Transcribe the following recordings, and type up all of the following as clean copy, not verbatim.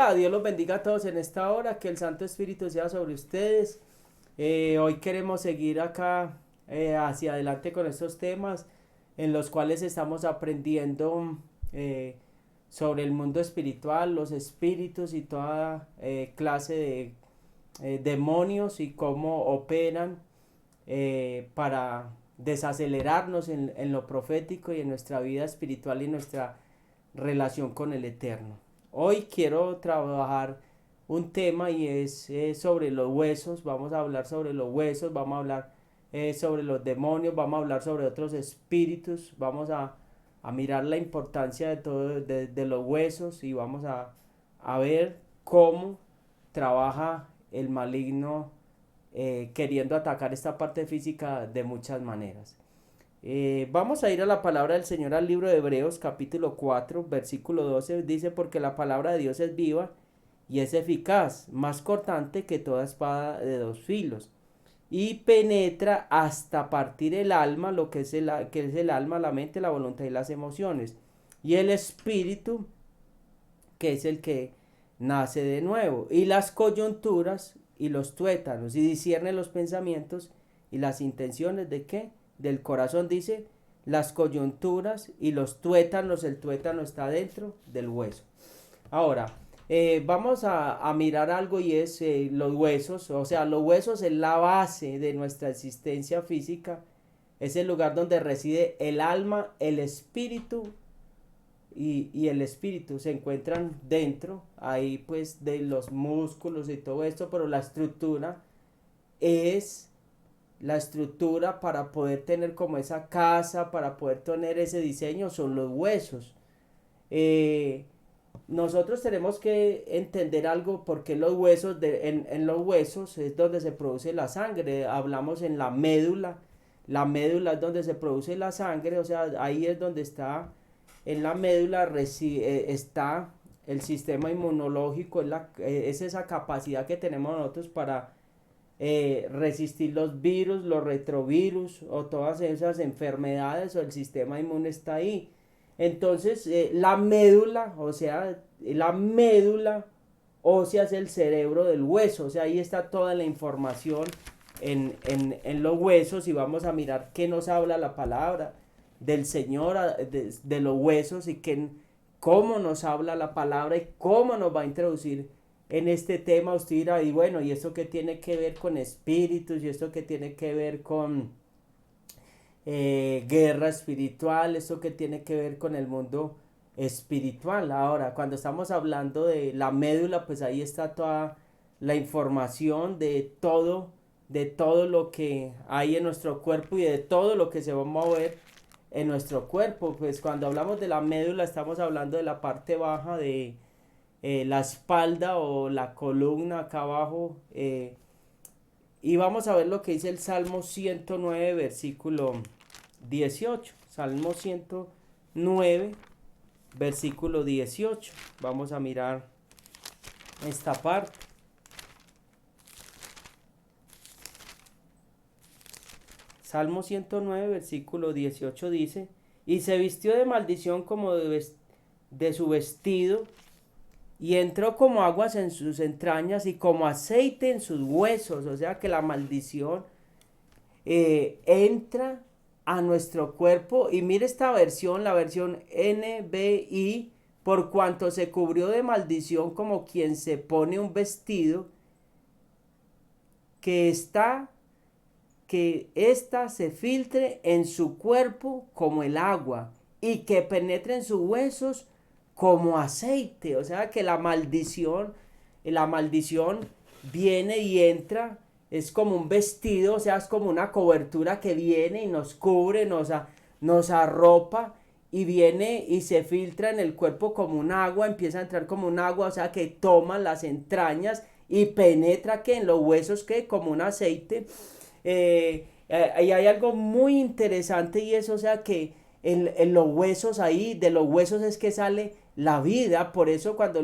Hola, Dios los bendiga a todos en esta hora, que el Santo Espíritu sea sobre ustedes. Hoy queremos seguir acá hacia adelante con estos temas en los cuales estamos aprendiendo eh, sobre el mundo espiritual, los espíritus y toda clase de demonios y cómo operan para desacelerarnos en lo profético y en nuestra vida espiritual y nuestra relación con el Eterno. Hoy quiero trabajar un tema y es sobre los huesos. Vamos a hablar sobre los huesos, vamos a hablar sobre los demonios, vamos a hablar sobre otros espíritus, vamos a mirar la importancia de todo de los huesos y vamos a ver cómo trabaja el maligno queriendo atacar esta parte física de muchas maneras. Vamos a ir a la palabra del Señor al libro de Hebreos capítulo 4 versículo 12. Dice: porque la palabra de Dios es viva y es eficaz, más cortante que toda espada de dos filos, y penetra hasta partir el alma, lo que es el alma, la mente, la voluntad y las emociones, y el espíritu, que es el que nace de nuevo, y las coyunturas y los tuétanos, y discierne los pensamientos y las intenciones de qué, del corazón. Dice las coyunturas y los tuétanos. El tuétano está dentro del hueso. Ahora vamos a mirar algo, y es los huesos. O sea, los huesos es la base de nuestra existencia física, es el lugar donde reside el alma, el espíritu y el espíritu se encuentran dentro, ahí pues de los músculos y todo esto, pero es la estructura para poder tener como esa casa, para poder tener ese diseño, son los huesos. Eh, Nosotros tenemos que entender algo, porque los huesos, en los huesos es donde se produce la sangre. Hablamos en la médula es donde se produce la sangre, o sea, ahí es donde está, en la médula está el sistema inmunológico, es esa capacidad que tenemos nosotros para resistir los virus, los retrovirus o todas esas enfermedades, o el sistema inmune está ahí. Entonces, la médula, o sea, la médula ósea es el cerebro del hueso, o sea, ahí está toda la información en los huesos, y vamos a mirar qué nos habla la palabra del Señor de los huesos, y cómo nos habla la palabra y cómo nos va a introducir en este tema. Usted dirá: y bueno, ¿y esto qué tiene que ver con espíritus? ¿Y esto qué tiene que ver con guerra espiritual? ¿Esto qué tiene que ver con el mundo espiritual? Ahora, cuando estamos hablando de la médula, pues ahí está toda la información de todo lo que hay en nuestro cuerpo y de todo lo que se va a mover en nuestro cuerpo. Pues cuando hablamos de la médula, estamos hablando de la parte baja de la espalda o la columna acá abajo. Y vamos a ver lo que dice el Salmo 109 versículo 18. Salmo 109 versículo 18. Vamos a mirar esta parte. Salmo 109 versículo 18 dice: y se vistió de maldición como de su vestido, y entró como aguas en sus entrañas y como aceite en sus huesos. O sea que la maldición entra a nuestro cuerpo. Y mire esta versión, la versión NBI: por cuanto se cubrió de maldición como quien se pone un vestido, que ésta se filtre en su cuerpo como el agua, y que penetre en sus huesos como aceite. O sea que la maldición viene y entra, es como un vestido, o sea, es como una cobertura que viene y nos cubre, nos arropa, y viene y se filtra en el cuerpo como un agua, empieza a entrar como un agua, o sea que toma las entrañas y penetra que en los huesos, que como un aceite. Y hay algo muy interesante, y eso, o sea que en los huesos, ahí de los huesos es que sale la vida. Por eso cuando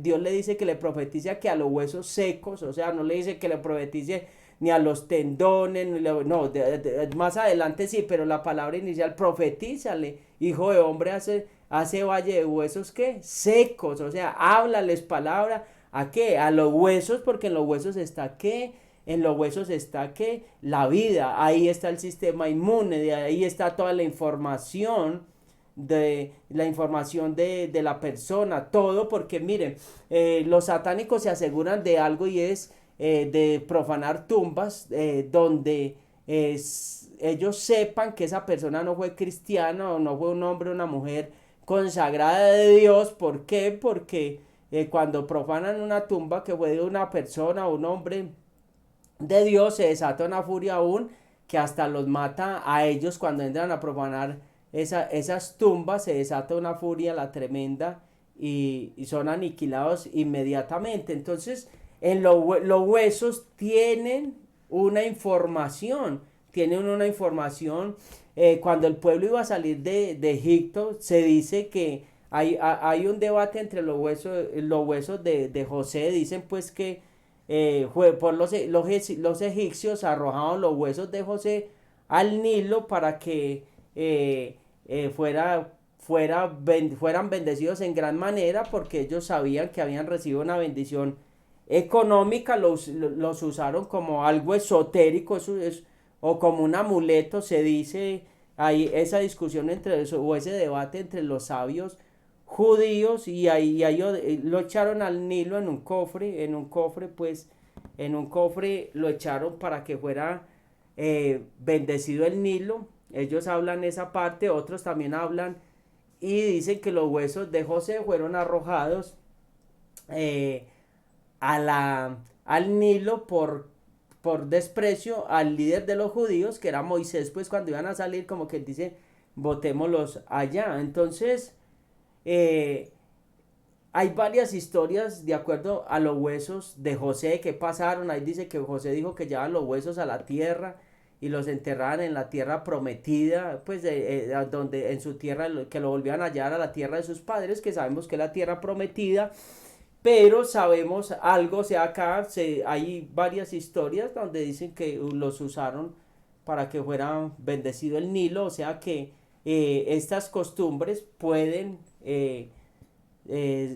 Dios le dice que le profetice que a los huesos secos, o sea, no le dice que le profetice ni a los tendones, no, más adelante sí, pero la palabra inicial: profetízale, hijo de hombre, hace valle de huesos, ¿qué? Secos, o sea, háblales palabra, ¿a qué? A los huesos, porque en los huesos está, ¿qué? En los huesos está, ¿qué? La vida, ahí está el sistema inmune, de ahí está toda la información de la persona, todo, porque miren, los satánicos se aseguran de algo y es de profanar tumbas donde ellos sepan que esa persona no fue cristiana o no fue un hombre o una mujer consagrada de Dios. ¿Por qué? Porque cuando profanan una tumba que fue de una persona o un hombre de Dios, se desata una furia aún que hasta los mata a ellos cuando entran a profanar esas tumbas. Se desata una furia la tremenda y son aniquilados inmediatamente. Entonces los huesos tienen una información. Cuando el pueblo iba a salir de Egipto, se dice que hay un debate entre los huesos de José. Dicen pues que fue por los egipcios arrojaron los huesos de José al Nilo para que fueran bendecidos en gran manera, porque ellos sabían que habían recibido una bendición económica. Los usaron como algo esotérico, o como un amuleto, se dice. Hay esa discusión o ese debate entre los sabios judíos, y ahí lo echaron al Nilo en un cofre lo echaron para que fuera bendecido el Nilo. Ellos hablan esa parte, otros también hablan y dicen que los huesos de José fueron arrojados eh, al Nilo por desprecio al líder de los judíos, que era Moisés. Pues cuando iban a salir, como que él dice, botémoslos allá. Entonces eh, hay varias historias de acuerdo a los huesos de José que pasaron. Ahí dice que José dijo que llevaban los huesos a la tierra y los enterraban en la tierra prometida, pues donde en su tierra, que lo volvían a llevar a la tierra de sus padres, que sabemos que es la tierra prometida. Pero sabemos algo, o sea, hay varias historias donde dicen que los usaron para que fuera bendecido el Nilo. O sea que estas costumbres pueden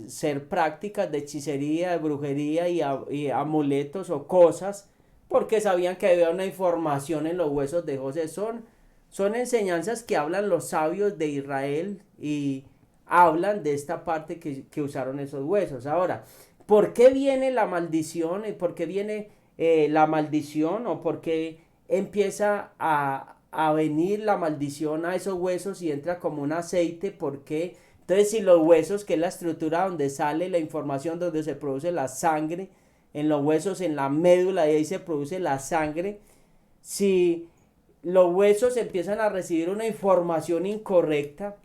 ser prácticas de hechicería, de brujería y amuletos o cosas, porque sabían que había una información en los huesos de José. Son enseñanzas que hablan los sabios de Israel y hablan de esta parte que usaron esos huesos. Ahora, ¿por qué viene la maldición? ¿Y por qué viene la maldición? ¿O por qué empieza a venir la maldición a esos huesos y entra como un aceite? ¿Por qué? Entonces, si los huesos, que es la estructura donde sale la información, donde se produce la sangre, en los huesos, en la médula, y ahí se produce la sangre, si los huesos empiezan a recibir una información incorrecta,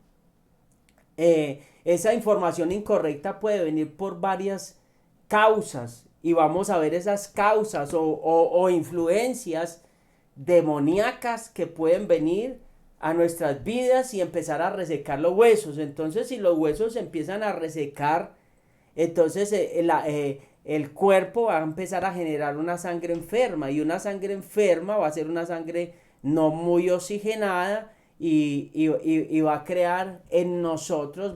esa información incorrecta puede venir por varias causas, y vamos a ver esas causas o influencias demoníacas que pueden venir a nuestras vidas y empezar a resecar los huesos. Entonces, si los huesos empiezan a resecar, entonces el cuerpo va a empezar a generar una sangre enferma, y una sangre enferma va a ser una sangre no muy oxigenada, y va a crear en nosotros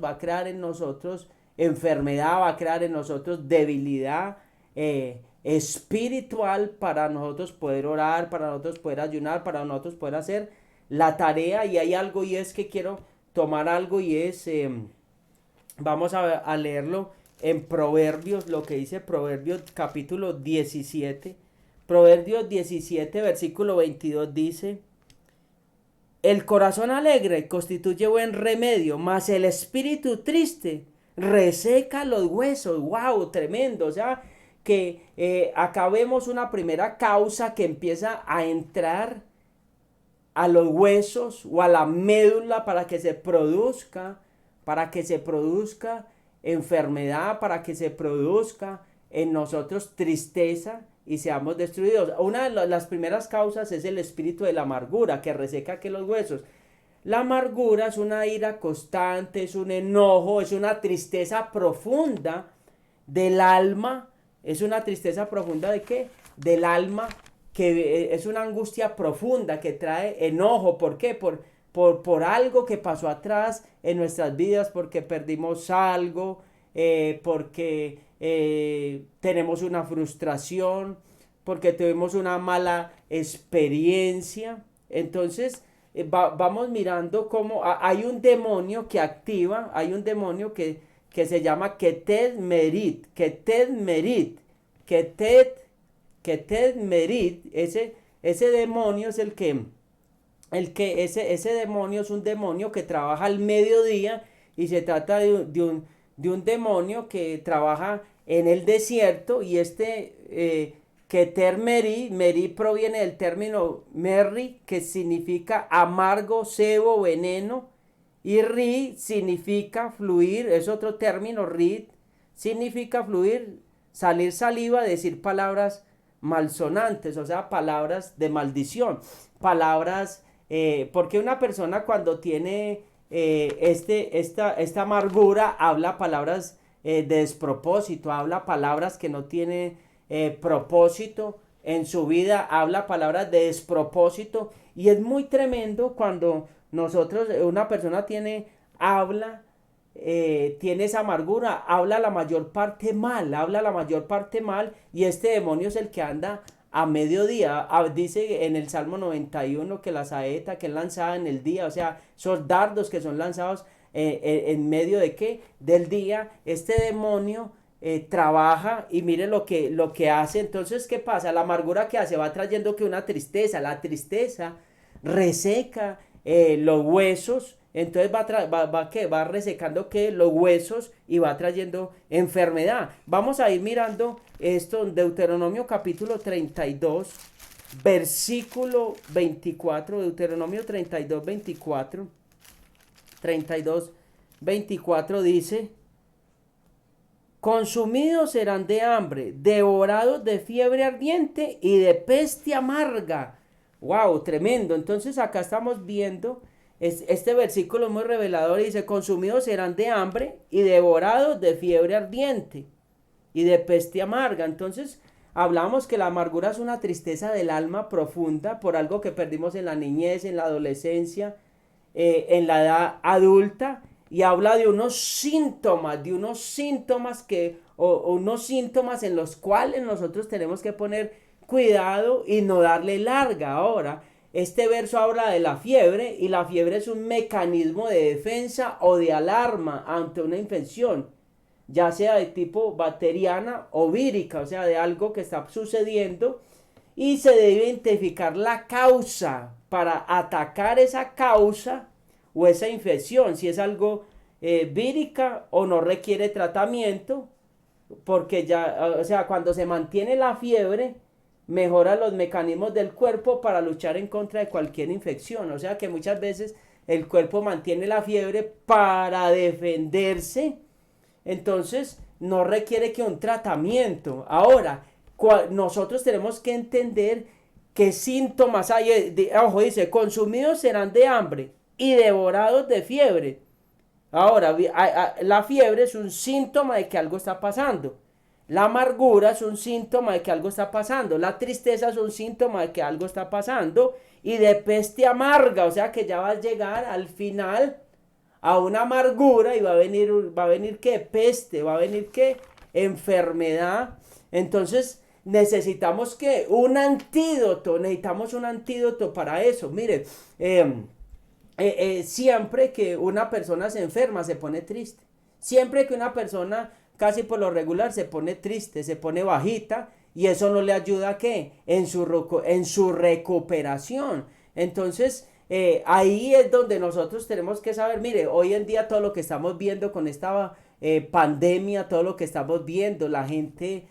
enfermedad, va a crear en nosotros debilidad espiritual, para nosotros poder orar, para nosotros poder ayunar, para nosotros poder hacer la tarea. Y hay algo, y es que quiero tomar algo, y es, vamos a leerlo en Proverbios, lo que dice Proverbios capítulo 17. Proverbios 17, versículo 22 dice: el corazón alegre constituye buen remedio, mas el espíritu triste reseca los huesos. ¡Wow! Tremendo. O sea, que acá vemos una primera causa que empieza a entrar a los huesos o a la médula para que se produzca enfermedad, para que se produzca en nosotros tristeza y seamos destruidos. Una de las primeras causas es el espíritu de la amargura, que reseca que los huesos. La amargura es una ira constante, es un enojo, es una tristeza profunda del alma. ¿Es una tristeza profunda de qué? Del alma, que es una angustia profunda que trae enojo. ¿Por qué? por algo que pasó atrás en nuestras vidas, porque perdimos algo, porque tenemos una frustración, porque tuvimos una mala experiencia. Entonces, vamos mirando cómo hay un demonio que activa, hay un demonio que se llama Ketet Merit, Ketet Merit, Ketet, Ketet Merit, ese demonio es ese demonio es un demonio que trabaja al mediodía, y se trata de un demonio que trabaja en el desierto. Y Keter Meri, Meri proviene del término Merri, que significa amargo, cebo, veneno, y Ri significa fluir, es otro término. Ri significa fluir, salir saliva, decir palabras malsonantes, o sea, palabras de maldición, palabras, porque una persona cuando tiene esta amargura habla palabras de despropósito, habla palabras que no tiene propósito en su vida, habla palabras de despropósito. Y es muy tremendo cuando una persona tiene esa amargura, habla la mayor parte mal, y este demonio es el que anda a mediodía. Dice en el Salmo 91 que la saeta que es lanzada en el día, o sea, esos dardos que son lanzados en medio de qué, del día, este demonio trabaja. Y mire lo que hace. Entonces, ¿qué pasa? La amargura que hace va trayendo que una tristeza, la tristeza reseca los huesos. Entonces va resecando que los huesos, y va trayendo enfermedad. Vamos a ir mirando esto en Deuteronomio capítulo 32, versículo 24. Deuteronomio 32, 24. 32, 24 dice: consumidos serán de hambre, devorados de fiebre ardiente y de peste amarga. Wow, tremendo. Entonces acá estamos viendo, este versículo es muy revelador, y dice: consumidos serán de hambre y devorados de fiebre ardiente y de peste amarga. Entonces hablamos que la amargura es una tristeza del alma profunda por algo que perdimos en la niñez, en la adolescencia, en la edad adulta. Y habla de unos síntomas unos síntomas en los cuales nosotros tenemos que poner cuidado y no darle larga. Ahora, este verso habla de la fiebre, y la fiebre es un mecanismo de defensa o de alarma ante una infección, ya sea de tipo bacteriana o vírica, o sea, de algo que está sucediendo, y se debe identificar la causa para atacar esa causa o esa infección, si es algo vírica o no requiere tratamiento, porque ya, o sea, cuando se mantiene la fiebre, mejora los mecanismos del cuerpo para luchar en contra de cualquier infección. O sea que muchas veces el cuerpo mantiene la fiebre para defenderse, entonces no requiere que un tratamiento. Ahora, nosotros tenemos que entender qué síntomas hay. Ojo, dice: consumidos serán de hambre y devorados de fiebre. Ahora, la fiebre es un síntoma de que algo está pasando. La amargura es un síntoma de que algo está pasando. La tristeza es un síntoma de que algo está pasando. Y de peste amarga, o sea que ya va a llegar al final a una amargura, y va a venir ¿qué? Peste, va a venir ¿qué? Enfermedad. Entonces necesitamos necesitamos un antídoto para eso. Mire, siempre que una persona se enferma se pone triste. Siempre que una persona, casi por lo regular, se pone triste, se pone bajita, y eso no le ayuda ¿a qué? En su recuperación. Entonces ahí es donde nosotros tenemos que saber. Mire, hoy en día todo lo que estamos viendo con esta pandemia, todo lo que estamos viendo, la gente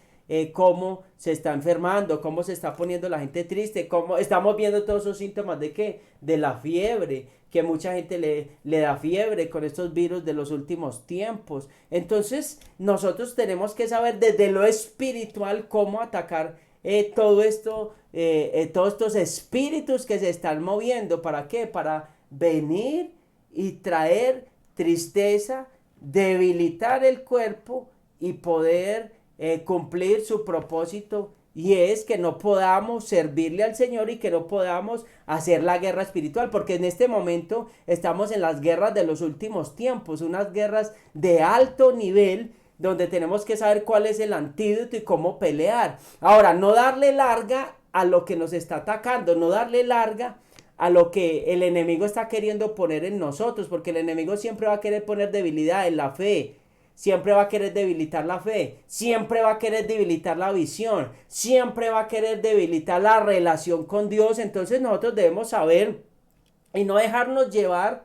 cómo se está enfermando, cómo se está poniendo la gente triste, cómo estamos viendo todos esos síntomas de ¿qué? De la fiebre, que mucha gente le da fiebre con estos virus de los últimos tiempos. Entonces nosotros tenemos que saber desde lo espiritual cómo atacar todo esto, todos estos espíritus que se están moviendo. ¿Para qué? Para venir y traer tristeza, debilitar el cuerpo y poder cumplir su propósito y es que no podamos servirle al Señor y que no podamos hacer la guerra espiritual, porque en este momento estamos en las guerras de los últimos tiempos, unas guerras de alto nivel donde tenemos que saber cuál es el antídoto y cómo pelear. Ahora, no darle larga a lo que nos está atacando, no darle larga a lo que el enemigo está queriendo poner en nosotros, porque el enemigo siempre va a querer poner debilidad en la fe, siempre va a querer debilitar la fe, siempre va a querer debilitar la visión, siempre va a querer debilitar la relación con Dios. Entonces nosotros debemos saber y no dejarnos llevar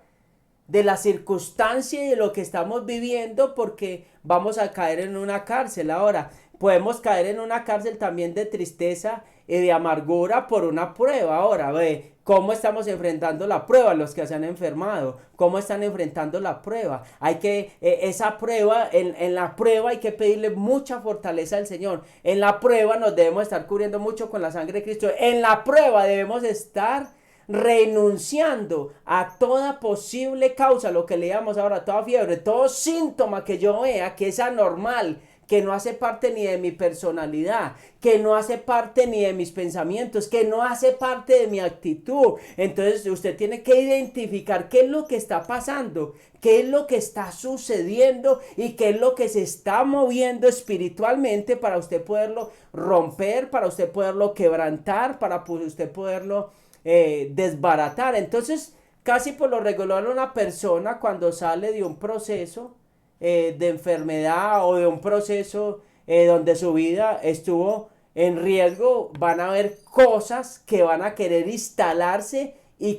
de la circunstancia y de lo que estamos viviendo, porque vamos a caer en una cárcel. Ahora, podemos caer en una cárcel también de tristeza y de amargura por una prueba. Ahora, ve, ¿cómo estamos enfrentando la prueba? Los que se han enfermado, ¿cómo están enfrentando la prueba? Hay que, esa prueba, en la prueba hay que pedirle mucha fortaleza al Señor. En la prueba nos debemos estar cubriendo mucho con la sangre de Cristo. En la prueba debemos estar renunciando a toda posible causa, lo que leíamos ahora, toda fiebre, todo síntoma que yo vea que es anormal, que no hace parte ni de mi personalidad, que no hace parte ni de mis pensamientos, que no hace parte de mi actitud. Entonces usted tiene que identificar qué es lo que está pasando, qué es lo que está sucediendo y qué es lo que se está moviendo espiritualmente para usted poderlo romper, para usted poderlo quebrantar, para usted poderlo desbaratar. Entonces, casi por lo regular una persona cuando sale de un proceso de enfermedad o de un proceso donde su vida estuvo en riesgo, van a haber cosas que van a querer instalarse y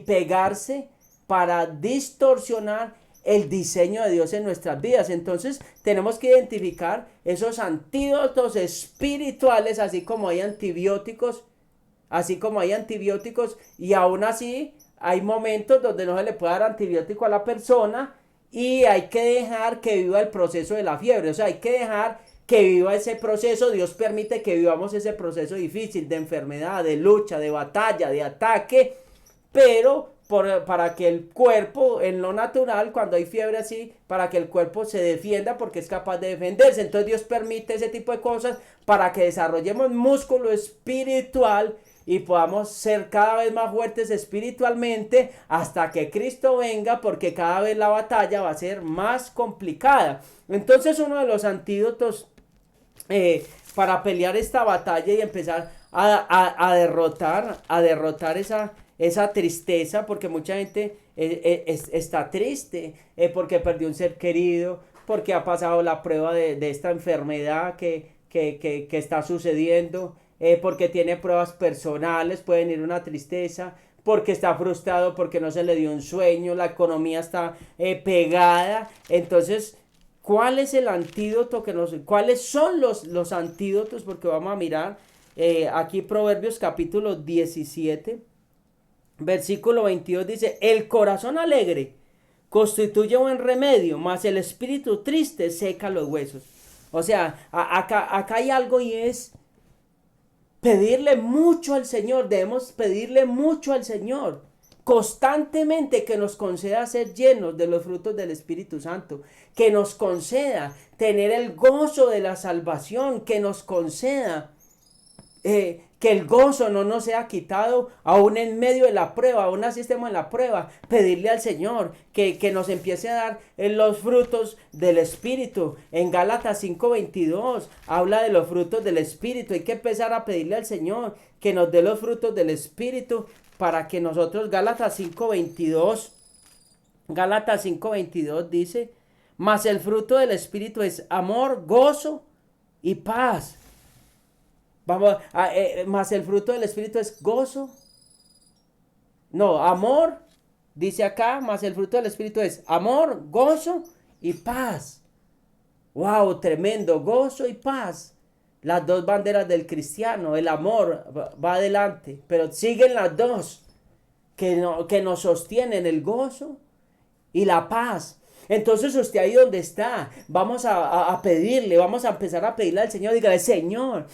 pegarse para distorsionar el diseño de Dios en nuestras vidas. Entonces tenemos que identificar esos antídotos espirituales, así como hay antibióticos, y aún así hay momentos donde no se le puede dar antibiótico a la persona y hay que dejar que viva el proceso de la fiebre. O sea, hay que dejar que viva ese proceso. Dios permite que vivamos ese proceso difícil de enfermedad, de lucha, de batalla, de ataque, pero para que el cuerpo, en lo natural, cuando hay fiebre así, para que el cuerpo se defienda porque es capaz de defenderse. Entonces Dios permite ese tipo de cosas para que desarrollemos músculo espiritual y podamos ser cada vez más fuertes espiritualmente hasta que Cristo venga, porque cada vez la batalla va a ser más complicada. Entonces uno de los antídotos para pelear esta batalla y empezar a derrotar esa tristeza, porque mucha gente está triste porque perdió un ser querido, porque ha pasado la prueba de esta enfermedad que está sucediendo, porque tiene pruebas personales, puede venir una tristeza, porque está frustrado, porque no se le dio un sueño, la economía está pegada. Entonces, ¿cuál es el antídoto cuáles son los antídotos? Porque vamos a mirar aquí Proverbios capítulo 17, versículo 22 dice: el corazón alegre constituye buen remedio, mas el espíritu triste seca los huesos. O sea, acá hay algo, y es pedirle mucho al Señor. Debemos pedirle mucho al Señor constantemente que nos conceda ser llenos de los frutos del Espíritu Santo, que nos conceda tener el gozo de la salvación, que nos conceda que el gozo no nos sea quitado aún en medio de la prueba, aún así estemos en la prueba. Pedirle al Señor que nos empiece a dar los frutos del Espíritu. En Gálatas 5:22 habla de los frutos del Espíritu. Hay que empezar a pedirle al Señor que nos dé los frutos del Espíritu para que nosotros, Gálatas 5:22 dice: mas el fruto del Espíritu es amor, gozo y paz. Más el fruto del Espíritu es gozo. No, amor. Dice acá, más el fruto del Espíritu es amor, gozo y paz. Wow, tremendo, gozo y paz. Las dos banderas del cristiano. El amor va adelante, pero siguen las dos que nos sostienen, el gozo y la paz. Entonces usted ahí donde está, vamos a pedirle, vamos a empezar a pedirle al Señor, dígale, Señor,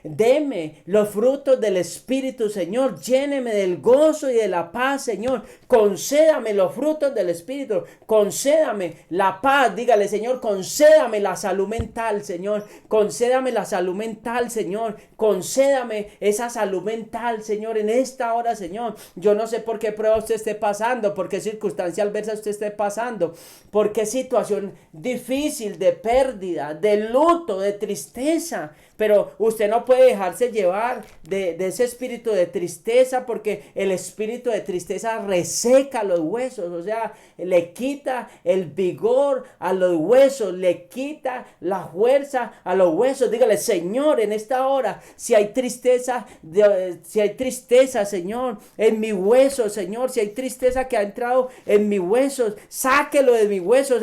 deme los frutos del Espíritu, Señor, lléneme del gozo y de la paz, Señor, concédame los frutos del Espíritu, concédame la paz, dígale, Señor, concédame la salud mental, Señor, concédame la salud mental, Señor, concédame esa salud mental, Señor, en esta hora, Señor. Yo no sé por qué prueba usted esté pasando, por qué circunstancia adversa usted esté pasando, por qué situación difícil de pérdida, de luto, de tristeza. Pero usted no puede dejarse llevar de ese espíritu de tristeza, porque el espíritu de tristeza reseca los huesos, o sea, le quita el vigor a los huesos, le quita la fuerza a los huesos. Dígale, Señor, en esta hora, si hay tristeza, Señor, en mi hueso, Señor, si hay tristeza que ha entrado en mis huesos, sáquelo de mis huesos.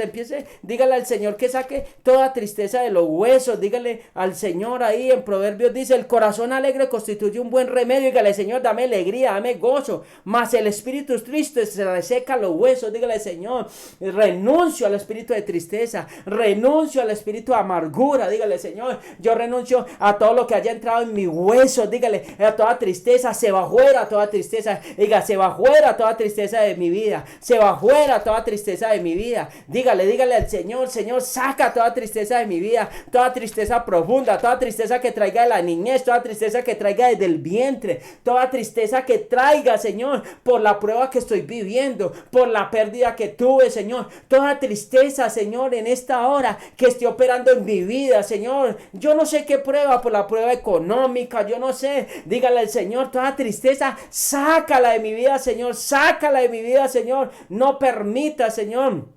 Dígale al Señor que saque toda tristeza de los huesos. Dígale al Señor, ahí en Proverbios dice, el corazón alegre constituye un buen remedio. Dígale, Señor, dame alegría, dame gozo, mas el espíritu triste se reseca los huesos. Dígale, Señor, renuncio al espíritu de tristeza, renuncio al espíritu de amargura. Dígale, Señor, yo renuncio a todo lo que haya entrado en mi hueso. Dígale, a toda tristeza, se va fuera toda tristeza. Diga, se va fuera toda tristeza de mi vida, se va fuera toda tristeza de mi vida. Dígale al Señor, Señor, saca toda tristeza de mi vida, toda tristeza profunda, toda tristeza que traiga de la niñez, toda tristeza que traiga desde el vientre, toda tristeza que traiga, Señor, por la prueba que estoy viviendo, por la pérdida que tuve, Señor, toda tristeza, Señor, en esta hora que esté operando en mi vida, Señor, yo no sé qué prueba, por la prueba económica, yo no sé, dígale al Señor, toda tristeza, sácala de mi vida, Señor, sácala de mi vida, Señor, no permita, Señor,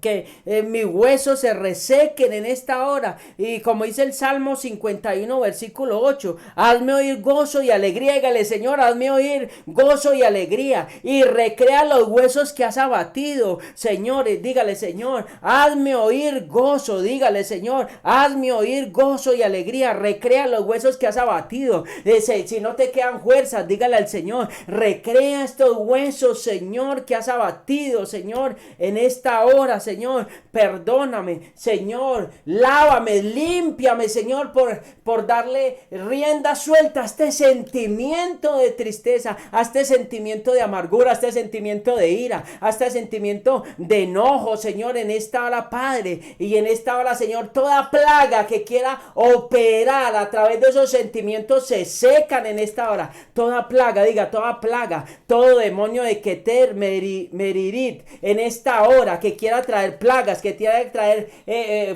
que mis huesos se resequen en esta hora. Y como dice el Salmo 51 versículo 8, hazme oír gozo y alegría. Dígale, Señor, hazme oír gozo y alegría, y recrea los huesos que has abatido. Señores, dígale, Señor, hazme oír gozo. Dígale, Señor, hazme oír gozo y alegría, recrea los huesos que has abatido. Si no te quedan fuerzas, dígale al Señor, recrea estos huesos, Señor, que has abatido, Señor, en esta hora, Señor, perdóname, Señor, lávame, límpiame, Señor, por darle rienda suelta a este sentimiento de tristeza, a este sentimiento de amargura, a este sentimiento de ira, a este sentimiento de enojo, Señor, en esta hora, Padre, y en esta hora, Señor, toda plaga que quiera operar a través de esos sentimientos se secan en esta hora. Toda plaga, diga, toda plaga, todo demonio de Keter, Meririt, en esta hora que quiera traer plagas, que quiera traer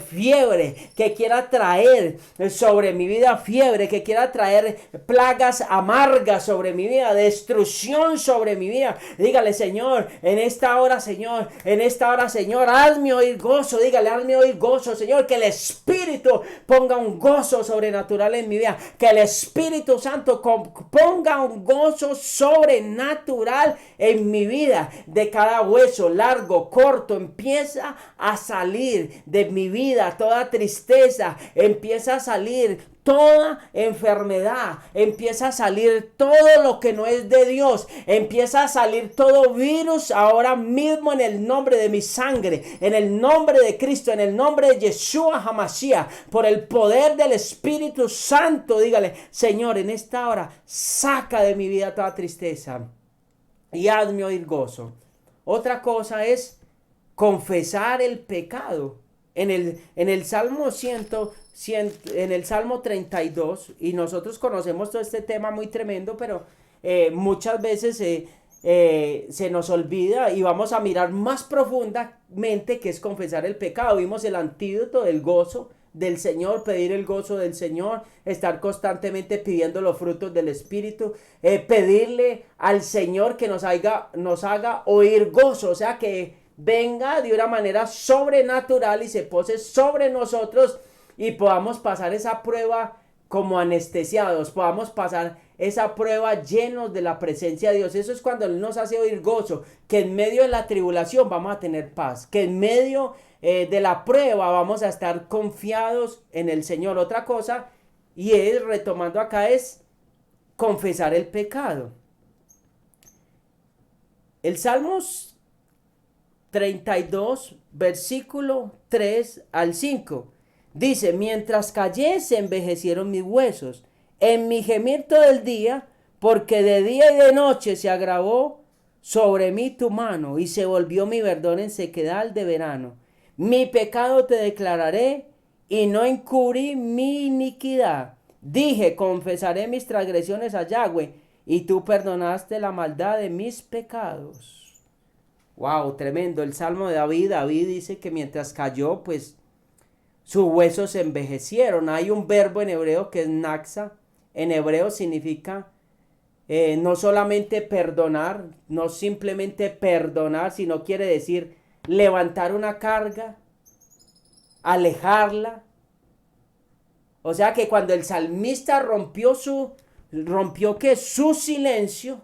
fiebre, que quiera traer sobre mi vida fiebre, que quiera traer plagas amargas sobre mi vida, destrucción sobre mi vida. Dígale, Señor, en esta hora, Señor, en esta hora, Señor, hazme oír gozo. Dígale, hazme oír gozo, Señor, que el Espíritu ponga un gozo sobrenatural en mi vida, que el Espíritu Santo ponga un gozo sobrenatural en mi vida. De cada hueso largo, corto, empieza a salir de mi vida toda tristeza, empieza a salir toda enfermedad, empieza a salir todo lo que no es de Dios, empieza a salir todo virus ahora mismo en el nombre de mi sangre, en el nombre de Cristo, en el nombre de Yeshua HaMashiach, por el poder del Espíritu Santo. Dígale, Señor, en esta hora saca de mi vida toda tristeza y hazme oír gozo. Otra cosa es confesar el pecado. En el Salmo 100, en el Salmo 32, y nosotros conocemos todo este tema muy tremendo, pero muchas veces se nos olvida y vamos a mirar más profundamente qué es confesar el pecado. Vimos el antídoto del gozo del Señor, pedir el gozo del Señor, estar constantemente pidiendo los frutos del Espíritu, pedirle al Señor que nos haga oír gozo, o sea, que venga de una manera sobrenatural y se pose sobre nosotros y podamos pasar esa prueba como anestesiados, podamos pasar esa prueba llenos de la presencia de Dios. Eso es cuando Él nos hace oír gozo, que en medio de la tribulación vamos a tener paz, que en medio de la prueba vamos a estar confiados en el Señor. Otra cosa, y es, retomando acá, es confesar el pecado. El Salmos 32, versículo 3 al 5. Dice, mientras callé se envejecieron mis huesos, en mi gemir todo el día, porque de día y de noche se agravó sobre mí tu mano, y se volvió mi verdor en sequedal de verano. Mi pecado te declararé, y no encubrí mi iniquidad. Dije, confesaré mis transgresiones a Yahweh, y tú perdonaste la maldad de mis pecados. Wow, tremendo. El Salmo de David. David dice que mientras cayó, pues sus huesos se envejecieron. Hay un verbo en hebreo que es naxa. En hebreo significa no solamente perdonar, no simplemente perdonar, sino quiere decir levantar una carga, alejarla. O sea que cuando el salmista rompió que su silencio,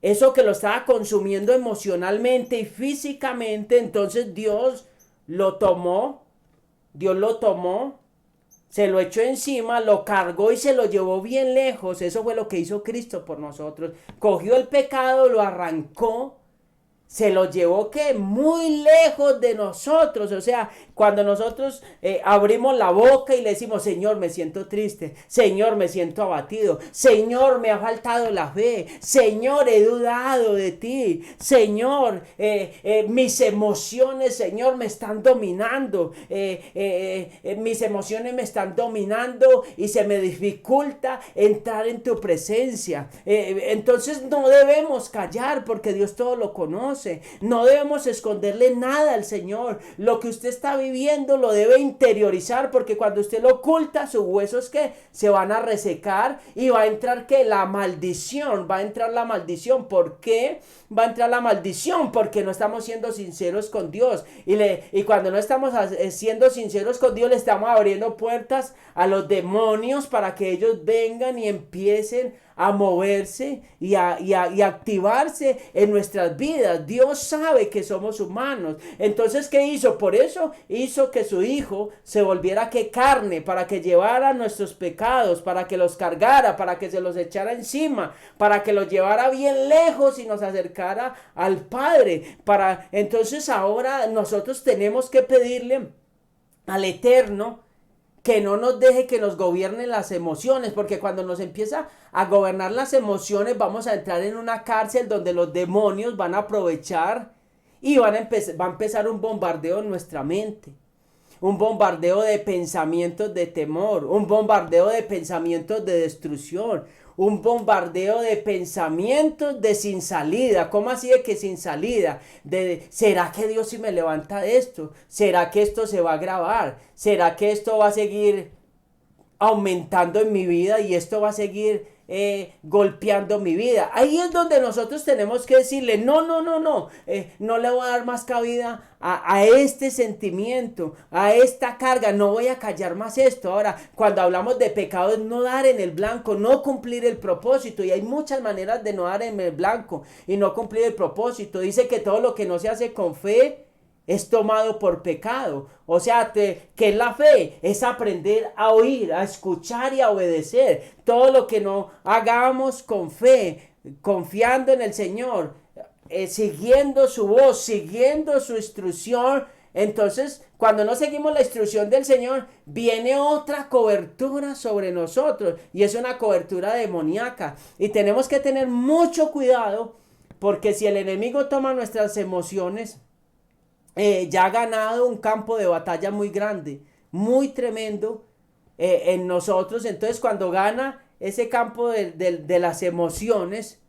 eso que lo estaba consumiendo emocionalmente y físicamente, entonces Dios lo tomó, se lo echó encima, lo cargó y se lo llevó bien lejos. Eso fue lo que hizo Cristo por nosotros. Cogió el pecado, lo arrancó, se lo llevó que muy lejos de nosotros. O sea, cuando nosotros abrimos la boca y le decimos, Señor, me siento triste, Señor, me siento abatido, Señor, me ha faltado la fe, Señor, he dudado de ti, Señor, mis emociones, Señor, me están dominando, mis emociones me están dominando y se me dificulta entrar en tu presencia. Entonces no debemos callar porque Dios todo lo conoce. No debemos esconderle nada al Señor. Lo que usted está viviendo lo debe interiorizar, porque cuando usted lo oculta, sus huesos que se van a resecar y va a entrar que la maldición, va a entrar la maldición. ¿Por qué va a entrar la maldición? Porque no estamos siendo sinceros con Dios. Y cuando no estamos siendo sinceros con Dios, le estamos abriendo puertas a los demonios para que ellos vengan y empiecen a moverse y a activarse en nuestras vidas. Dios sabe que somos humanos. Entonces, ¿qué hizo? Por eso hizo que su Hijo se volviera que carne, para que llevara nuestros pecados, para que los cargara, para que se los echara encima, para que los llevara bien lejos y nos acercara al Padre. Entonces ahora nosotros tenemos que pedirle al Eterno que no nos deje que nos gobiernen las emociones, porque cuando nos empieza a gobernar las emociones vamos a entrar en una cárcel donde los demonios van a aprovechar y va a empezar un bombardeo en nuestra mente, un bombardeo de pensamientos de temor, un bombardeo de pensamientos de destrucción, un bombardeo de pensamientos de sin salida. ¿Cómo así de que sin salida? ¿Será que Dios sí me levanta de esto? ¿Será que esto se va a agravar? ¿Será que esto va a seguir aumentando en mi vida y esto va a seguir golpeando mi vida? Ahí es donde nosotros tenemos que decirle, no, no le voy a dar más cabida a este sentimiento, a esta carga, no voy a callar más esto. Ahora, cuando hablamos de pecado es no dar en el blanco, no cumplir el propósito, y hay muchas maneras de no dar en el blanco y no cumplir el propósito. Dice que todo lo que no se hace con fe es tomado por pecado. O sea, ¿qué es la fe? Es aprender a oír, a escuchar y a obedecer. Todo lo que no hagamos con fe, confiando en el Señor, siguiendo su voz, siguiendo su instrucción. Entonces, cuando no seguimos la instrucción del Señor, viene otra cobertura sobre nosotros, y es una cobertura demoníaca. Y tenemos que tener mucho cuidado, porque si el enemigo toma nuestras emociones, ya ha ganado un campo de batalla muy grande, muy tremendo en nosotros. Entonces, cuando gana ese campo de las emociones,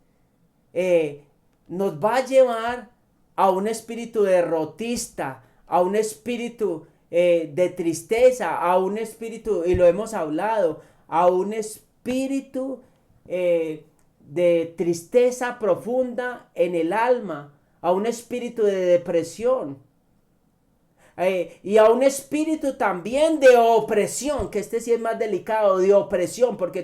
nos va a llevar a un espíritu derrotista, a un espíritu de tristeza, a un espíritu, y lo hemos hablado, a un espíritu de tristeza profunda en el alma, a un espíritu de depresión. Y a un espíritu también de opresión, que este sí es más delicado, de opresión, porque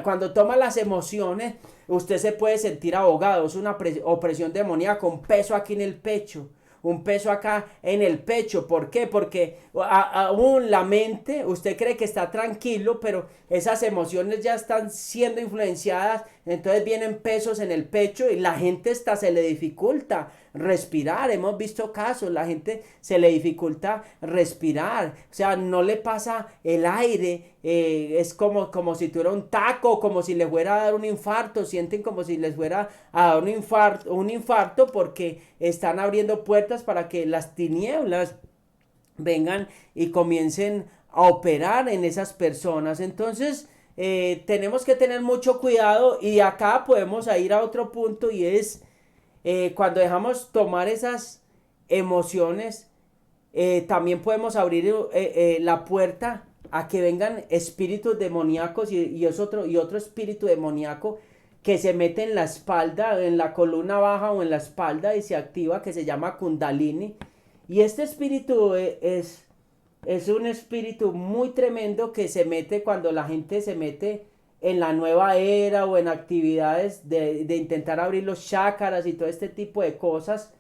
cuando toma las emociones, usted se puede sentir ahogado. Es una opresión demoníaca, un peso aquí en el pecho, un peso acá en el pecho. ¿Por qué? Porque aún la mente, usted cree que está tranquilo, pero esas emociones ya están siendo influenciadas entonces vienen pesos en el pecho y la gente hasta se le dificulta respirar. Hemos visto casos, la gente se le dificulta respirar, o sea, no le pasa el aire, es como si tuviera un taco, como si le fuera a dar un infarto, sienten como si les fuera a dar un infarto porque están abriendo puertas para que las tinieblas vengan y comiencen a operar en esas personas. Entonces tenemos que tener mucho cuidado, y acá podemos ir a otro punto, y es cuando dejamos tomar esas emociones, también podemos abrir la puerta a que vengan espíritus demoníacos, y otro espíritu demoníaco que se mete en la espalda, en la columna baja o en la espalda, y se activa, que se llama Kundalini. Y este espíritu es un espíritu muy tremendo que se mete cuando la gente se mete en la nueva era o en actividades de intentar abrir los chakras y todo este tipo de cosas.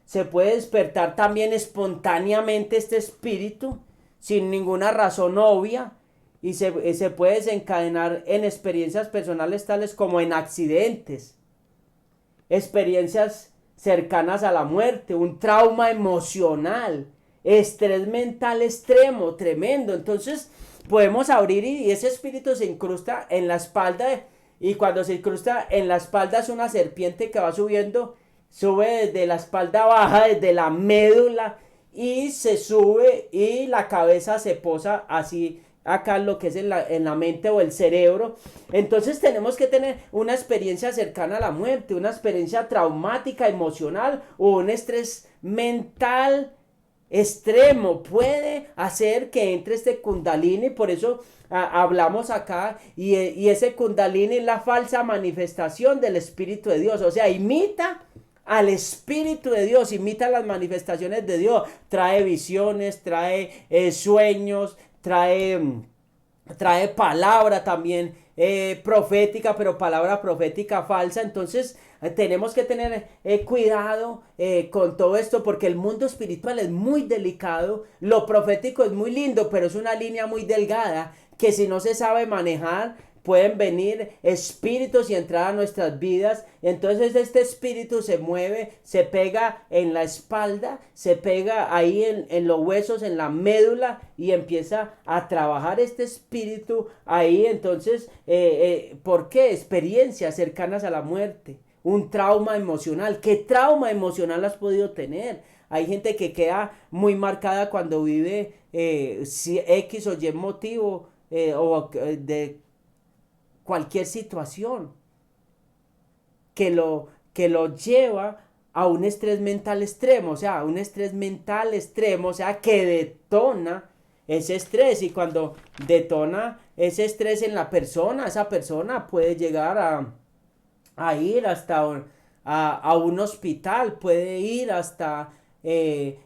Se puede despertar también espontáneamente este espíritu sin ninguna razón obvia, y se puede desencadenar en experiencias personales tales como en accidentes, experiencias cercanas a la muerte, un trauma emocional, estrés mental extremo, tremendo. Entonces podemos abrir y ese espíritu se incrusta en la espalda, y cuando se incrusta en la espalda es una serpiente que va subiendo, sube desde la espalda baja, desde la médula, y se sube y la cabeza se posa así acá en lo que es en la mente o el cerebro. Entonces tenemos que tener una experiencia cercana a la muerte, una experiencia traumática, emocional, o un estrés mental extremo puede hacer que entre este Kundalini. Por eso hablamos acá, y ese Kundalini es la falsa manifestación del Espíritu de Dios, o sea, imita al Espíritu de Dios, imita las manifestaciones de Dios, trae visiones, trae sueños, trae palabra también profética, pero palabra profética falsa. Entonces tenemos que tener cuidado con todo esto, porque el mundo espiritual es muy delicado. Lo profético es muy lindo, pero es una línea muy delgada que, si no se sabe manejar, pueden venir espíritus y entrar a nuestras vidas. Entonces este espíritu se mueve, se pega en la espalda, se pega ahí en los huesos, en la médula, y empieza a trabajar este espíritu ahí. Entonces, ¿por qué? Experiencias cercanas a la muerte, un trauma emocional. ¿Qué trauma emocional has podido tener? Hay gente que queda muy marcada cuando vive X o Y motivo de cualquier situación que lo lleva a un estrés mental extremo, o sea, un estrés mental extremo, o sea, que detona ese estrés. Y cuando detona ese estrés en la persona, esa persona puede llegar a ir hasta a un hospital, puede ir hasta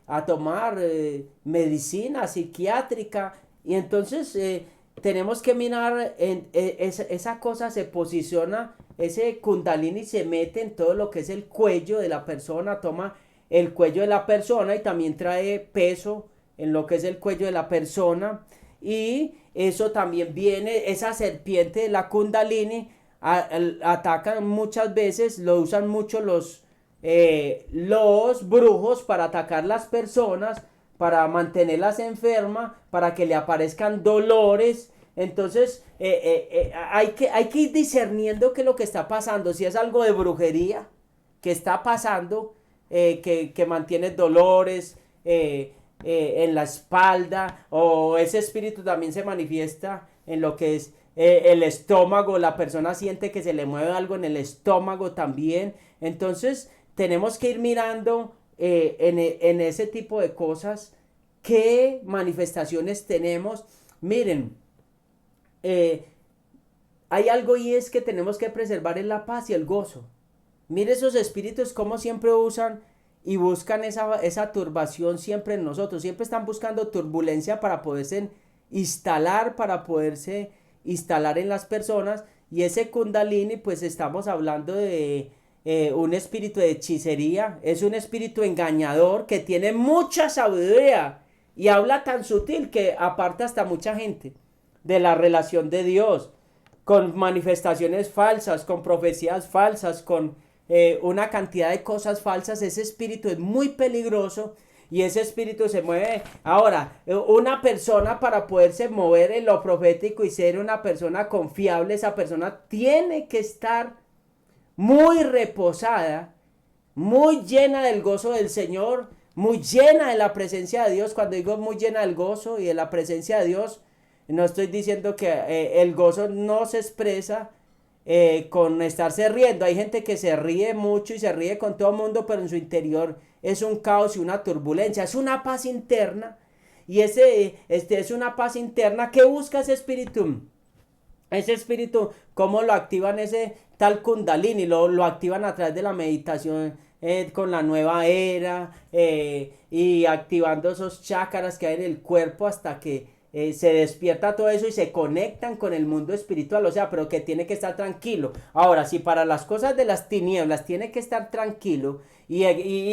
a tomar medicina psiquiátrica. Y entonces tenemos que mirar esa cosa se posiciona, ese Kundalini se mete en todo lo que es el cuello de la persona, toma el cuello de la persona y también trae peso en lo que es el cuello de la persona. Y eso también viene, esa serpiente de la Kundalini atacan muchas veces, lo usan mucho los brujos para atacar las personas, para mantenerlas enfermas, para que le aparezcan dolores. Entonces hay que ir discerniendo qué es lo que está pasando, si es algo de brujería que está pasando, que mantiene dolores en la espalda, o ese espíritu también se manifiesta en lo que es el estómago. La persona siente que se le mueve algo en el estómago también. Entonces tenemos que ir mirando en ese tipo de cosas qué manifestaciones tenemos. Miren, hay algo, y es que tenemos que preservar en la paz y el gozo. Mire esos espíritus como siempre usan y buscan esa turbación siempre en nosotros. Siempre están buscando turbulencia para poderse instalar, en las personas. Y ese Kundalini, pues estamos hablando de un espíritu de hechicería. Es un espíritu engañador que tiene mucha sabiduría y habla tan sutil que aparta hasta mucha gente de la relación de Dios. con manifestaciones falsas, con profecías falsas, con una cantidad de cosas falsas. Ese espíritu es muy peligroso y ese espíritu se mueve. Ahora, una persona para poderse mover en lo profético y ser una persona confiable, esa persona tiene que estar muy reposada, muy llena del gozo del Señor, muy llena de la presencia de Dios. Cuando digo muy llena del gozo y de la presencia de Dios, no estoy diciendo que el gozo no se expresa con estarse riendo. Hay gente que se ríe mucho y se ríe con todo el mundo, pero en su interior es un caos y una turbulencia, es una paz interna. Y es una paz interna que busca ese espíritu. Ese espíritu, ¿cómo lo activan? Ese tal Kundalini, lo activan a través de la meditación con la nueva era y activando esos chakras que hay en el cuerpo hasta que se despierta todo eso y se conectan con el mundo espiritual. O sea, pero que tiene que estar tranquilo. Ahora, si para las cosas de las tinieblas tiene que estar tranquilo y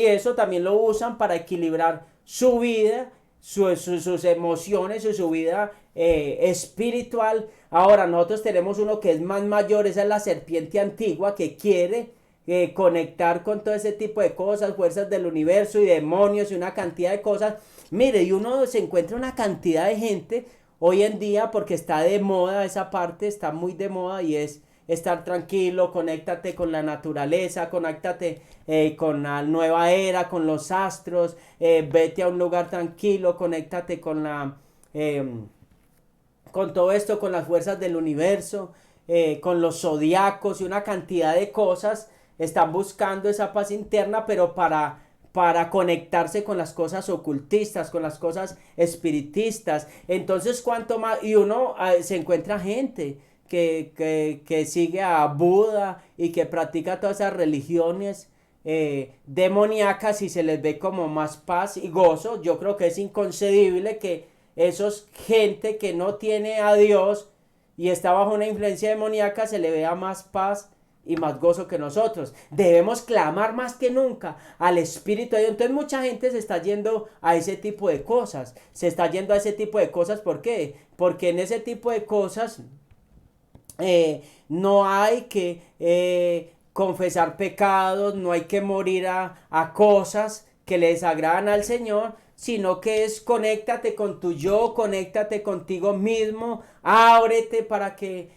eso también lo usan para equilibrar su vida, sus emociones, su vida espiritual. Ahora nosotros tenemos uno que es más mayor, esa es la serpiente antigua que quiere conectar con todo ese tipo de cosas, fuerzas del universo y demonios y una cantidad de cosas. Mire, y uno se encuentra una cantidad de gente hoy en día porque está de moda esa parte, está muy de moda y es estar tranquilo, conéctate con la naturaleza, conéctate con la nueva era, con los astros, vete a un lugar tranquilo, conéctate con con todo esto, con las fuerzas del universo, con los zodiacos y una cantidad de cosas. Están buscando esa paz interna, pero para conectarse con las cosas ocultistas, con las cosas espiritistas. Entonces, cuanto más, y uno se encuentra gente que sigue a Buda y que practica todas esas religiones demoníacas y se les ve como más paz y gozo. Yo creo que es inconcebible que esos gente que no tiene a Dios y está bajo una influencia demoníaca se le vea más paz y más gozo que nosotros. Debemos clamar más que nunca al Espíritu de Dios. Entonces mucha gente se está yendo a ese tipo de cosas. Se está yendo a ese tipo de cosas. ¿Por qué? Porque en ese tipo de cosas no hay que confesar pecados, no hay que morir a cosas que le desagradan al Señor, sino que es conéctate con tu yo, conéctate contigo mismo, ábrete para que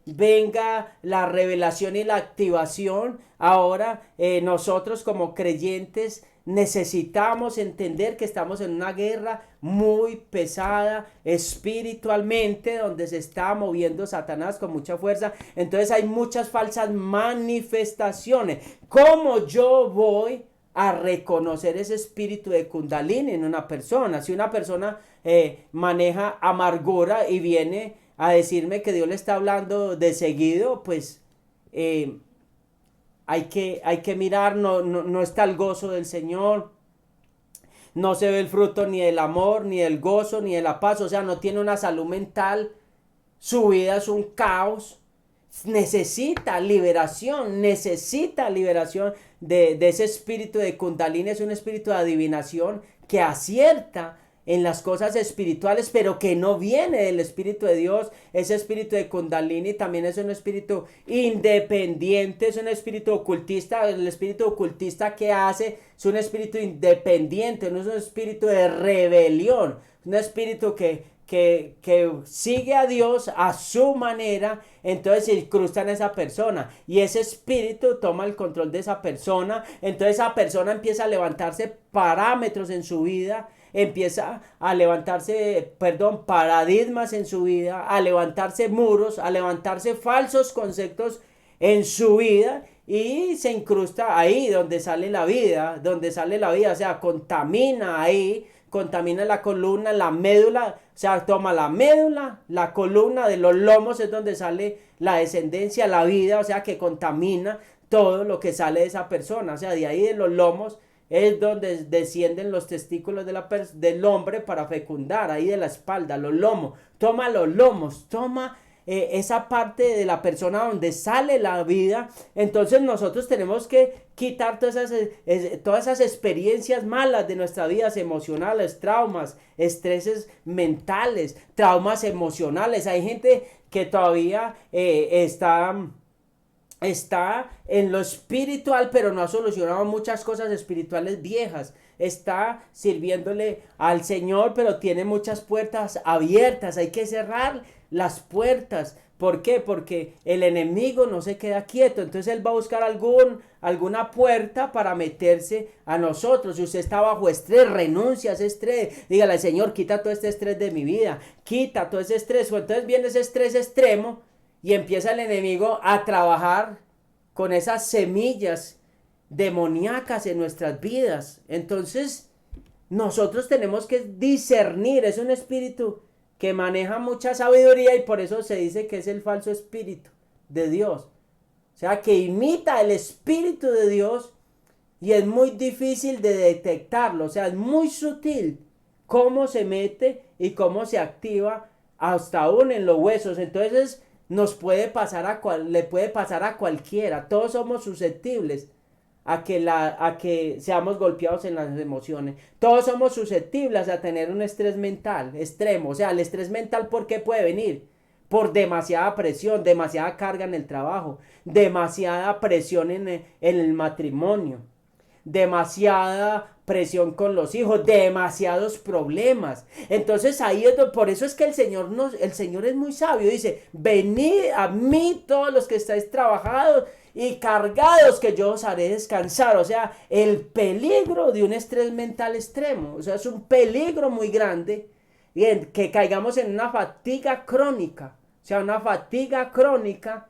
venga la revelación y la activación. Ahora nosotros como creyentes necesitamos entender que estamos en una guerra muy pesada espiritualmente, donde se está moviendo Satanás con mucha fuerza. Entonces hay muchas falsas manifestaciones. ¿Cómo yo voy a reconocer ese espíritu de Kundalini en una persona? Si una persona maneja amargura y viene a decirme que Dios le está hablando de seguido, pues hay que mirar, no está el gozo del Señor, no se ve el fruto ni del amor, ni del gozo, ni de la paz. O sea, no tiene una salud mental, su vida es un caos. Necesita liberación de ese espíritu de Kundalini. Es un espíritu de adivinación que acierta en las cosas espirituales, pero que no viene del Espíritu de Dios. Ese espíritu de Kundalini también es un espíritu independiente, es un espíritu ocultista. El espíritu ocultista que hace es un espíritu independiente, no es un espíritu de rebelión, un espíritu que sigue a Dios a su manera. Entonces se incrusta en esa persona y ese espíritu toma el control de esa persona. Entonces esa persona empieza a levantarse parámetros en su vida, empieza a levantarse, paradigmas en su vida, a levantarse muros, a levantarse falsos conceptos en su vida, y se incrusta ahí donde sale la vida, o sea, contamina ahí, contamina la columna, la médula. O sea, toma la médula, la columna de los lomos, es donde sale la descendencia, la vida. O sea, que contamina todo lo que sale de esa persona. O sea, de ahí de los lomos es donde descienden los testículos del hombre para fecundar. Ahí de la espalda, los lomos. Toma los lomos, toma esa parte de la persona donde sale la vida. Entonces nosotros tenemos que quitar todas esas experiencias malas de nuestras vidas emocionales, traumas, estreses mentales, traumas emocionales. Hay gente que todavía está en lo espiritual, pero no ha solucionado muchas cosas espirituales viejas. Está sirviéndole al Señor, pero tiene muchas puertas abiertas. Hay que cerrar las puertas. ¿Por qué? Porque el enemigo no se queda quieto. Entonces él va a buscar alguna puerta para meterse a nosotros. Si usted está bajo estrés, renuncia a ese estrés. Dígale, Señor, quita todo este estrés de mi vida. Quita todo ese estrés. O entonces viene ese estrés extremo y empieza el enemigo a trabajar con esas semillas demoníacas en nuestras vidas. Entonces nosotros tenemos que discernir. Es un espíritu que maneja mucha sabiduría y por eso se dice que es el falso espíritu de Dios. O sea, que imita el espíritu de Dios y es muy difícil de detectarlo. O sea, es muy sutil cómo se mete y cómo se activa hasta aún en los huesos. Entonces le puede pasar a cualquiera. Todos somos susceptibles a que seamos golpeados en las emociones. Todos somos susceptibles a tener un estrés mental extremo. O sea, el estrés mental, ¿por qué puede venir? Por demasiada presión, demasiada carga en el trabajo, demasiada presión en el matrimonio, demasiada presión con los hijos, demasiados problemas. Entonces ahí por eso es que el Señor es muy sabio. Dice, venid a mí todos los que estáis trabajados y cargados, que yo os haré descansar. O sea, el peligro de un estrés mental extremo, o sea, es un peligro muy grande, que caigamos en una fatiga crónica. O sea, una fatiga crónica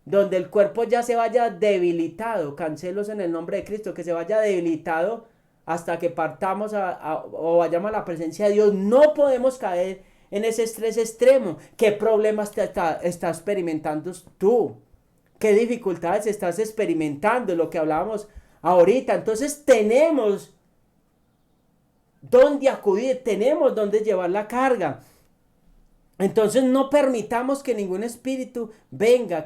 donde el cuerpo ya se vaya debilitado. Cancelos en el nombre de Cristo, que se vaya debilitado hasta que partamos o vayamos a la presencia de Dios. No podemos caer en ese estrés extremo. ¿Qué problemas estás experimentando tú? ¿Qué dificultades estás experimentando? Lo que hablábamos ahorita. Entonces tenemos dónde acudir, tenemos dónde llevar la carga. Entonces no permitamos que ningún espíritu venga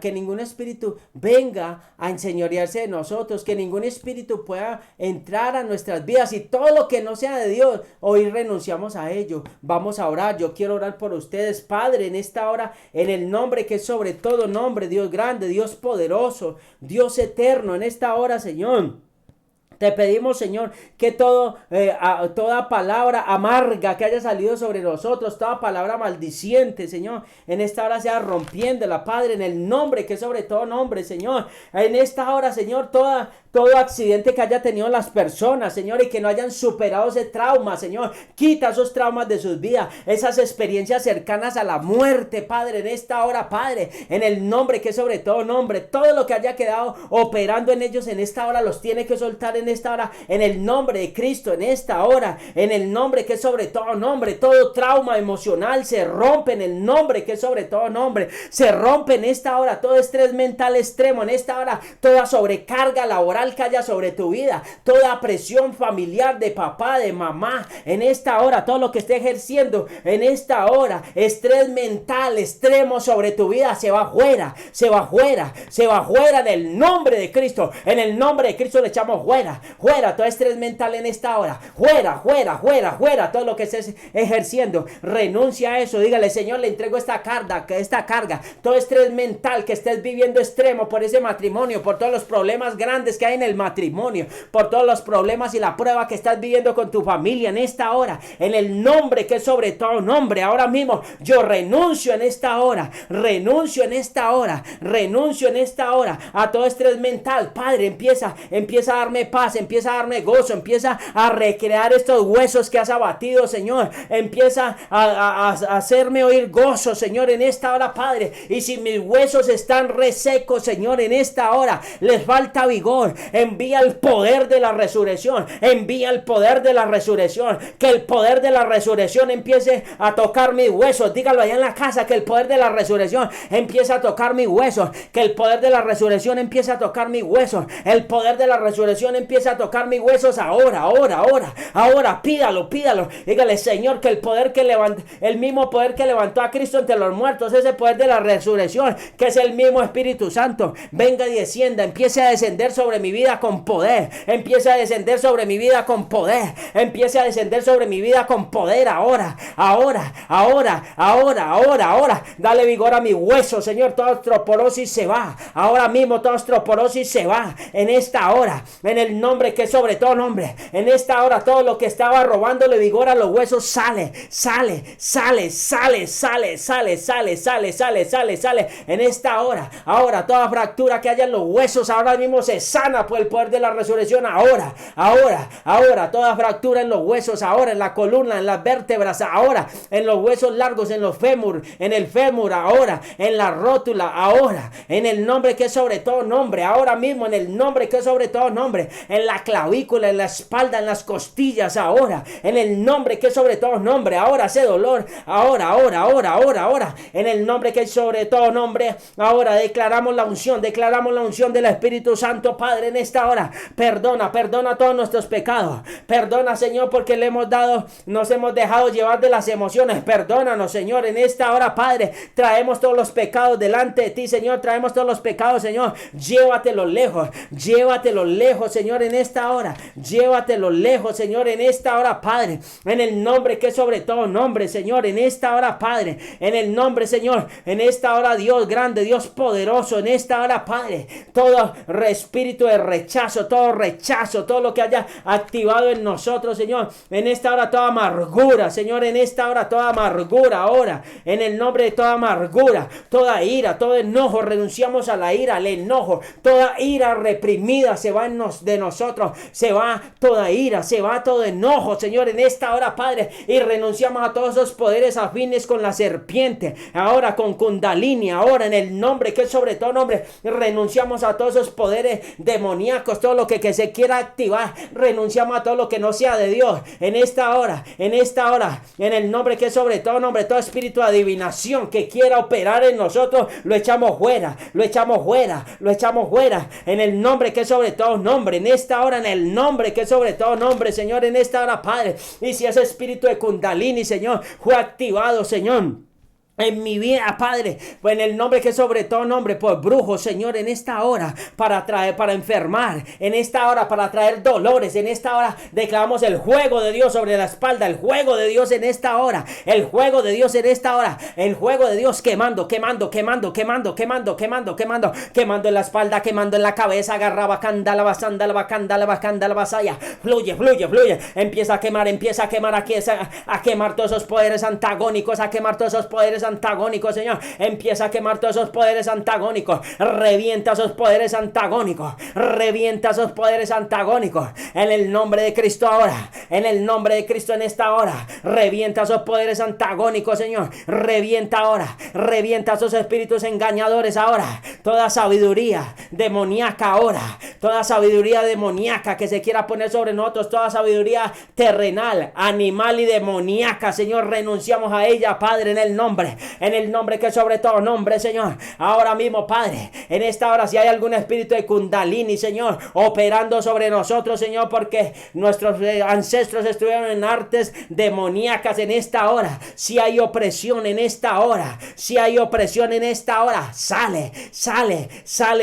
a enseñorearse de nosotros, que ningún espíritu pueda entrar a nuestras vidas, y todo lo que no sea de Dios, hoy renunciamos a ello. Vamos a orar. Yo quiero orar por ustedes, Padre, en esta hora, en el nombre que es sobre todo nombre, Dios grande, Dios poderoso, Dios eterno, en esta hora, Señor. Te pedimos, Señor, que toda palabra amarga que haya salido sobre nosotros, toda palabra maldiciente, Señor, en esta hora sea rompiéndola, Padre, en el nombre que es sobre todo nombre, Señor. En esta hora, Señor, todo accidente que haya tenido las personas, Señor, y que no hayan superado ese trauma, Señor, quita esos traumas de sus vidas, esas experiencias cercanas a la muerte, Padre, en esta hora, Padre, en el nombre que es sobre todo nombre. Todo lo que haya quedado operando en ellos en esta hora los tiene que soltar en esta hora, en el nombre de Cristo, en esta hora, en el nombre que es sobre todo nombre. Todo trauma emocional se rompe en el nombre que es sobre todo nombre. Se rompe en esta hora todo estrés mental extremo, en esta hora toda sobrecarga laboral que haya sobre tu vida, toda presión familiar de papá, de mamá, en esta hora, todo lo que esté ejerciendo en esta hora, estrés mental extremo sobre tu vida, se va fuera, se va fuera, se va fuera en el nombre de Cristo. En el nombre de Cristo le echamos fuera, fuera todo estrés mental en esta hora, fuera, fuera, fuera, fuera, todo lo que estés ejerciendo, renuncia a eso. Dígale, Señor, le entrego esta carga, todo estrés mental que estés viviendo extremo por ese matrimonio, por todos los problemas grandes que hay en el matrimonio, por todos los problemas y la prueba que estás viviendo con tu familia en esta hora, en el nombre que es sobre todo nombre. Ahora mismo yo renuncio en esta hora, renuncio en esta hora, renuncio en esta hora a todo estrés mental. Padre, empieza a darme paz, empieza a darme gozo, empieza a recrear estos huesos que has abatido, Señor. Empieza a hacerme oír gozo, Señor, en esta hora, Padre. Y si mis huesos están resecos, Señor, en esta hora les falta vigor, envía el poder de la resurrección, envía el poder de la resurrección, que el poder de la resurrección empiece a tocar mis huesos. Dígalo allá en la casa, que el poder de la resurrección empiece a tocar mis huesos, que el poder de la resurrección empiece a tocar mis huesos, el poder de la resurrección empiece empiece a tocar mis huesos ahora, ahora, pídalo. Dígale, Señor, que el poder que levantó, el mismo poder que levantó a Cristo entre los muertos, ese poder de la resurrección, que es el mismo Espíritu Santo, venga y descienda, empiece a descender sobre mi vida con poder, empiece a descender sobre mi vida con poder, empiece a descender sobre mi vida con poder ahora. Dale vigor a mi hueso, Señor. Toda osteoporosis se va. Ahora mismo toda osteoporosis se va. En esta hora, en el nombre que es sobre todo nombre. En esta hora todo lo que estaba robándole vigor a los huesos sale. En esta hora. Ahora toda fractura que haya en los huesos ahora mismo se sana por el poder de la resurrección. Ahora toda fractura en los huesos, ahora en la columna, en las vértebras, ahora en los huesos largos, en los fémur, en el fémur, ahora en la rótula, ahora en el nombre que es sobre todo nombre, ahora mismo en el nombre que es sobre todo nombre, en la clavícula, en la espalda, en las costillas, ahora en el nombre que es sobre todo nombre, ahora ese dolor, ahora en el nombre que es sobre todo nombre, ahora declaramos la unción del Espíritu Santo. Padre, en esta hora perdona todos nuestros pecados, perdona, Señor, porque nos hemos dejado llevar de las emociones. Perdónanos, Señor, en esta hora, Padre. Traemos todos los pecados delante de ti, Señor. Traemos todos los pecados, Señor. Llévatelos lejos, Señor, en esta hora. Llévatelos lejos, Señor, en esta hora, Padre. En el nombre que es sobre todo nombre, Señor, en esta hora, Padre. En el nombre, Señor, en esta hora, Dios grande, Dios poderoso, en esta hora, Padre. Todo espíritu de rechazo, todo lo que haya activado en nosotros, Señor, en esta hora toda amargura, Señor, en esta hora toda amargura, ahora en el nombre de toda amargura, toda ira, todo enojo, renunciamos a la ira, al enojo, toda ira reprimida se va de nosotros, se va toda ira, se va todo enojo, Señor, en esta hora, Padre, y renunciamos a todos esos poderes afines con la serpiente, ahora con Kundalini, ahora en el nombre que es sobre todo nombre, renunciamos a todos esos poderes demoníacos, todo lo que se quiera activar, renunciamos a todo lo que no sea de Dios, en esta hora, en el nombre que es sobre todo nombre, todo espíritu de adivinación que quiera operar en nosotros, lo echamos fuera, en el nombre que es sobre todo nombre, en esta hora, en el nombre que es sobre todo nombre, Señor, en esta hora, Padre, y si ese espíritu de Kundalini, Señor, fue activado, Señor, en mi vida, Padre, pues en el nombre que es sobre todo nombre, por brujos, Señor, en esta hora, para enfermar, en esta hora, para traer dolores, en esta hora, declaramos el juego de Dios sobre la espalda, el juego de Dios en esta hora, el juego de Dios en esta hora, el juego de Dios quemando en la espalda, quemando en la cabeza, agarraba candalaba, basaya, fluye, empieza a quemar, a quemar todos esos poderes antagónicos, antagónicos, Señor, empieza a quemar todos esos poderes antagónicos, revienta esos poderes antagónicos, en el nombre de Cristo ahora, en el nombre de Cristo en esta hora, revienta esos poderes antagónicos, Señor, revienta esos espíritus engañadores ahora, toda sabiduría demoníaca ahora, toda sabiduría demoníaca que se quiera poner sobre nosotros, toda sabiduría terrenal, animal y demoníaca, Señor, renunciamos a ella, Padre, en el nombre que sobre todo nombre, Señor, ahora mismo, Padre, en esta hora, si hay algún espíritu de Kundalini, Señor, operando sobre nosotros, Señor, porque nuestros ancestros estuvieron en artes demoníacas, en esta hora, si hay opresión en esta hora, sale,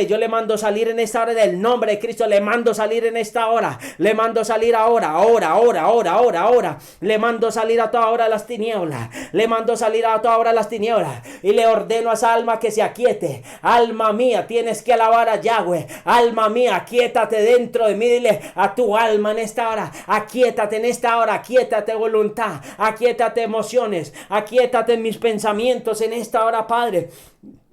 yo le mando salir en esta hora, en el nombre de Cristo, le mando salir en esta hora, le mando salir ahora, le mando salir a toda hora las tinieblas, y le ordeno a esa alma que se aquiete. Alma mía, tienes que alabar a Yahweh. Alma mía, aquíétate dentro de mí, dile a tu alma en esta hora, aquíétate en esta hora, aquíétate voluntad, aquíétate emociones, aquíétate en mis pensamientos en esta hora, Padre.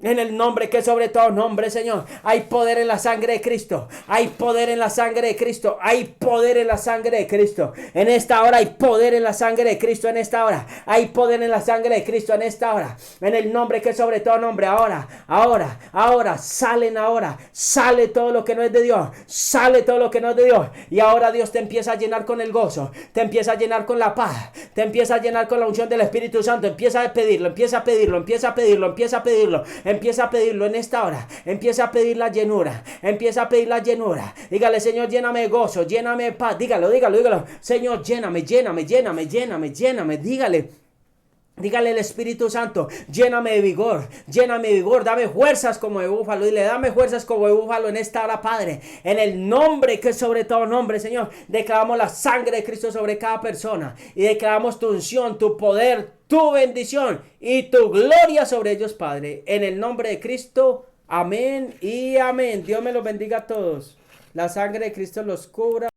En el nombre que es sobre todo nombre, Señor, hay poder en la sangre de Cristo, hay poder en la sangre de Cristo, hay poder en la sangre de Cristo, en esta hora hay poder en la sangre de Cristo, en esta hora hay poder en la sangre de Cristo, en esta hora, en el nombre que es sobre todo nombre, ahora, sale todo lo que no es de Dios, y ahora Dios te empieza a llenar con el gozo, te empieza a llenar con la paz, te empieza a llenar con la unción del Espíritu Santo, empieza a pedirlo, Empieza a pedirlo en esta hora. Empieza a pedir la llenura. Empieza a pedir la llenura. Dígale, Señor, lléname de gozo, lléname de paz. Dígalo. Señor, lléname. Dígale al Espíritu Santo, lléname de vigor, dame fuerzas como de búfalo, dile, dame fuerzas como de búfalo en esta hora, Padre, en el nombre que es sobre todo nombre, Señor. Declaramos la sangre de Cristo sobre cada persona y declaramos tu unción, tu poder, tu bendición y tu gloria sobre ellos, Padre, en el nombre de Cristo, amén y amén. Dios me los bendiga a todos, la sangre de Cristo los cubra.